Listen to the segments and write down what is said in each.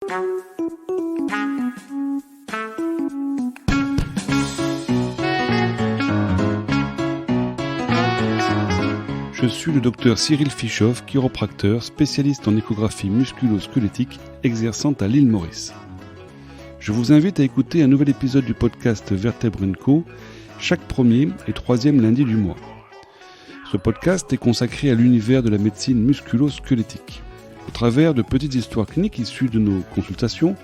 Je suis le docteur Cyril Fischoff, chiropracteur, spécialiste en échographie musculo-squelettique, exerçant à l'île Maurice. Je vous invite à écouter un nouvel épisode du podcast Vertèbre & Co, chaque premier et troisième lundi du mois. Ce podcast est consacré à l'univers de la médecine musculo-squelettique. Au travers de petites histoires cliniques issues de nos consultations,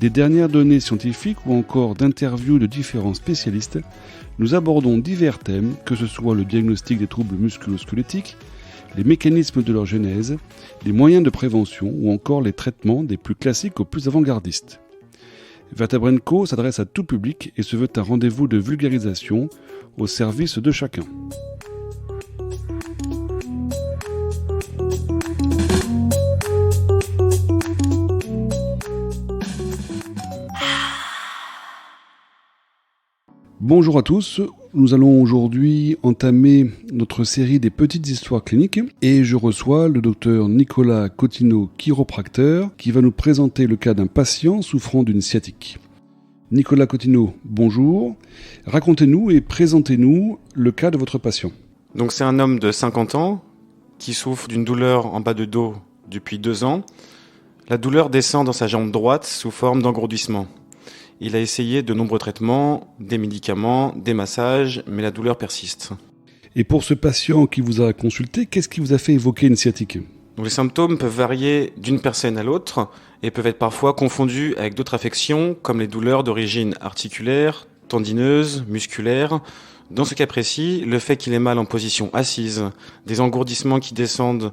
des dernières données scientifiques ou encore d'interviews de différents spécialistes, nous abordons divers thèmes, que ce soit le diagnostic des troubles musculo-squelettiques, les mécanismes de leur genèse, les moyens de prévention ou encore les traitements des plus classiques aux plus avant-gardistes. Vertèbre & Co s'adresse à tout public et se veut un rendez-vous de vulgarisation au service de chacun. Bonjour à tous, nous allons aujourd'hui entamer notre série des petites histoires cliniques et je reçois le docteur Nicolas Cotineau, chiropracteur, qui va nous présenter le cas d'un patient souffrant d'une sciatique. Nicolas Cotineau, bonjour. Racontez-nous et présentez-nous le cas de votre patient. Donc c'est un homme de 50 ans qui souffre d'une douleur en bas de dos depuis 2 ans. La douleur descend dans sa jambe droite sous forme d'engourdissement. Il a essayé de nombreux traitements, des médicaments, des massages, mais la douleur persiste. Et pour ce patient qui vous a consulté, qu'est-ce qui vous a fait évoquer une sciatique ? Donc les symptômes peuvent varier d'une personne à l'autre et peuvent être parfois confondus avec d'autres affections comme les douleurs d'origine articulaire, tendineuse, musculaire. Dans ce cas précis, le fait qu'il ait mal en position assise, des engourdissements qui descendent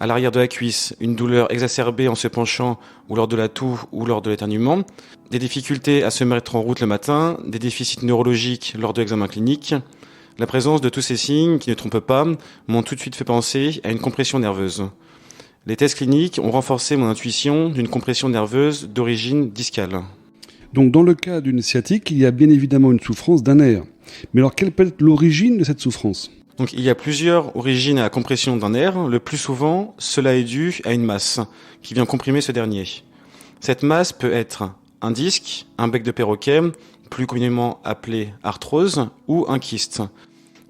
à l'arrière de la cuisse, une douleur exacerbée en se penchant ou lors de la toux ou lors de l'éternuement, des difficultés à se mettre en route le matin, des déficits neurologiques lors de l'examen clinique. La présence de tous ces signes, qui ne trompent pas, m'ont tout de suite fait penser à une compression nerveuse. Les tests cliniques ont renforcé mon intuition d'une compression nerveuse d'origine discale. Donc dans le cas d'une sciatique, il y a bien évidemment une souffrance d'un nerf. Mais alors quelle peut être l'origine de cette souffrance ? Donc, il y a plusieurs origines à la compression d'un nerf. Le plus souvent, cela est dû à une masse qui vient comprimer ce dernier. Cette masse peut être un disque, un bec de perroquet, plus communément appelé arthrose, ou un kyste.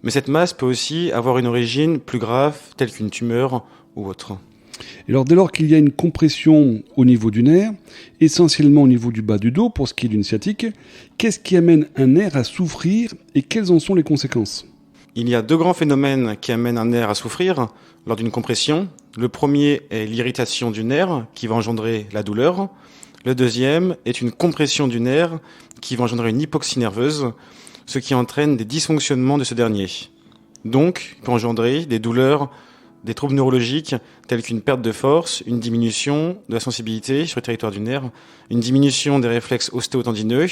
Mais cette masse peut aussi avoir une origine plus grave, telle qu'une tumeur ou autre. Et alors, dès lors qu'il y a une compression au niveau du nerf, essentiellement au niveau du bas du dos pour ce qui est d'une sciatique, qu'est-ce qui amène un nerf à souffrir et quelles en sont les conséquences ? Il y a 2 grands phénomènes qui amènent un nerf à souffrir lors d'une compression. Le premier est l'irritation du nerf qui va engendrer la douleur. Le deuxième est une compression du nerf qui va engendrer une hypoxie nerveuse, ce qui entraîne des dysfonctionnements de ce dernier. Donc, il peut engendrer des douleurs, des troubles neurologiques tels qu'une perte de force, une diminution de la sensibilité sur le territoire du nerf, une diminution des réflexes ostéotendineux,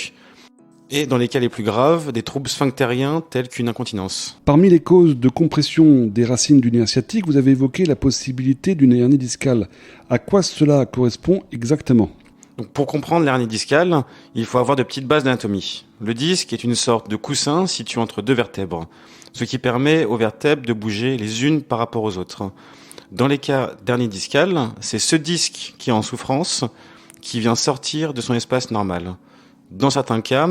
et dans les cas les plus graves, des troubles sphinctériens tels qu'une incontinence. Parmi les causes de compression des racines du nerf sciatique, vous avez évoqué la possibilité d'une hernie discale. À quoi cela correspond exactement ? Donc pour comprendre l'hernie discale, il faut avoir de petites bases d'anatomie. Le disque est une sorte de coussin situé entre 2 vertèbres, ce qui permet aux vertèbres de bouger les unes par rapport aux autres. Dans les cas d'hernie discale, c'est ce disque qui est en souffrance qui vient sortir de son espace normal. Dans certains cas,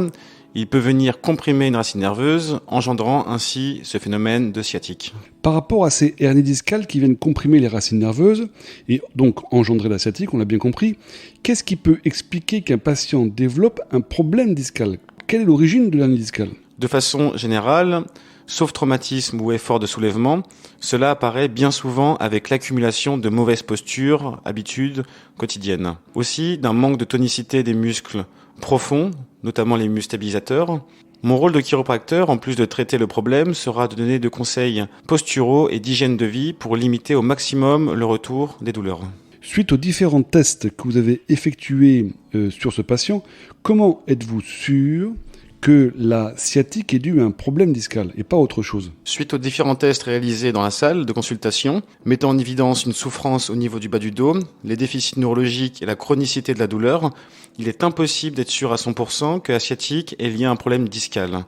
il peut venir comprimer une racine nerveuse, engendrant ainsi ce phénomène de sciatique. Par rapport à ces hernies discales qui viennent comprimer les racines nerveuses, et donc engendrer la sciatique, on l'a bien compris, qu'est-ce qui peut expliquer qu'un patient développe un problème discal ? Quelle est l'origine de l'hernie discale ? De façon générale, sauf traumatisme ou effort de soulèvement, cela apparaît bien souvent avec l'accumulation de mauvaises postures, habitudes quotidiennes. Aussi d'un manque de tonicité des muscles profonds, notamment les muscles stabilisateurs. Mon rôle de chiropracteur, en plus de traiter le problème, sera de donner des conseils posturaux et d'hygiène de vie pour limiter au maximum le retour des douleurs. Suite aux différents tests que vous avez effectués sur ce patient, comment êtes-vous sûr que la sciatique est due à un problème discal et pas autre chose? Suite aux différents tests réalisés dans la salle de consultation, mettant en évidence une souffrance au niveau du bas du dos, les déficits neurologiques et la chronicité de la douleur, il est impossible d'être sûr à 100% que la sciatique est liée à un problème discal.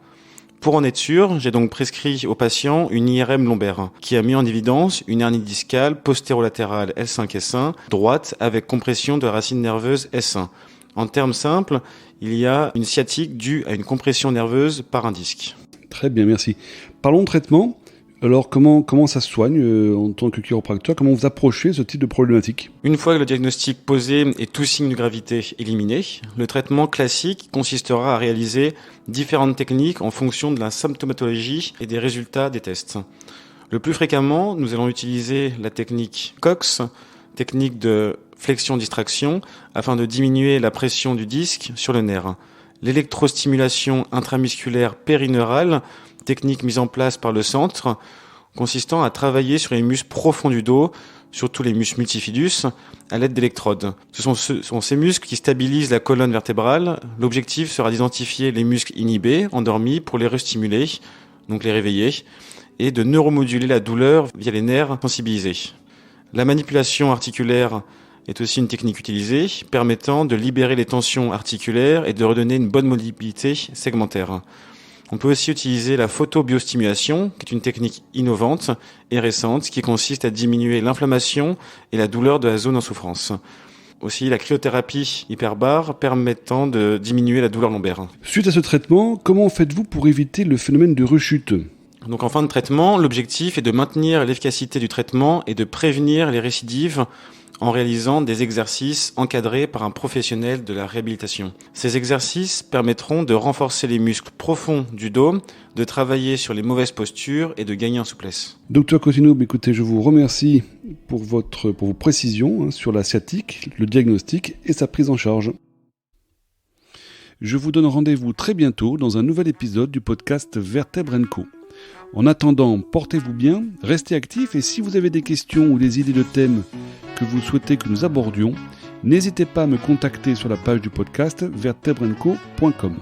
Pour en être sûr, j'ai donc prescrit au patient une IRM lombaire qui a mis en évidence une hernie discale postérolatérale L5-S1 droite avec compression de la racine nerveuse S1. En termes simples, il y a une sciatique due à une compression nerveuse par un disque. Très bien, merci. Parlons de traitement. Alors, comment ça se soigne en tant que chiropracteur? Comment vous approchez ce type de problématique? Une fois que le diagnostic posé et tout signe de gravité éliminé, le traitement classique consistera à réaliser différentes techniques en fonction de la symptomatologie et des résultats des tests. Le plus fréquemment, nous allons utiliser la technique Cox, technique de flexion-distraction, afin de diminuer la pression du disque sur le nerf. L'électrostimulation intramusculaire périneurale, technique mise en place par le centre, consistant à travailler sur les muscles profonds du dos, surtout les muscles multifidus, à l'aide d'électrodes. Ce sont ces muscles qui stabilisent la colonne vertébrale. L'objectif sera d'identifier les muscles inhibés, endormis, pour les restimuler, donc les réveiller, et de neuromoduler la douleur via les nerfs sensibilisés. La manipulation articulaire est aussi une technique utilisée, permettant de libérer les tensions articulaires et de redonner une bonne mobilité segmentaire. On peut aussi utiliser la photobiostimulation, qui est une technique innovante et récente, qui consiste à diminuer l'inflammation et la douleur de la zone en souffrance. Aussi la cryothérapie hyperbare permettant de diminuer la douleur lombaire. Suite à ce traitement, comment faites-vous pour éviter le phénomène de rechute? Donc en fin de traitement, l'objectif est de maintenir l'efficacité du traitement et de prévenir les récidives en réalisant des exercices encadrés par un professionnel de la réhabilitation. Ces exercices permettront de renforcer les muscles profonds du dos, de travailler sur les mauvaises postures et de gagner en souplesse. Docteur Cosino, écoutez, je vous remercie pour vos précisions sur la sciatique, le diagnostic et sa prise en charge. Je vous donne rendez-vous très bientôt dans un nouvel épisode du podcast Vertèbre & Co. En attendant, portez-vous bien, restez actifs et si vous avez des questions ou des idées de thèmes que vous souhaitez que nous abordions, n'hésitez pas à me contacter sur la page du podcast vertebrenco.com.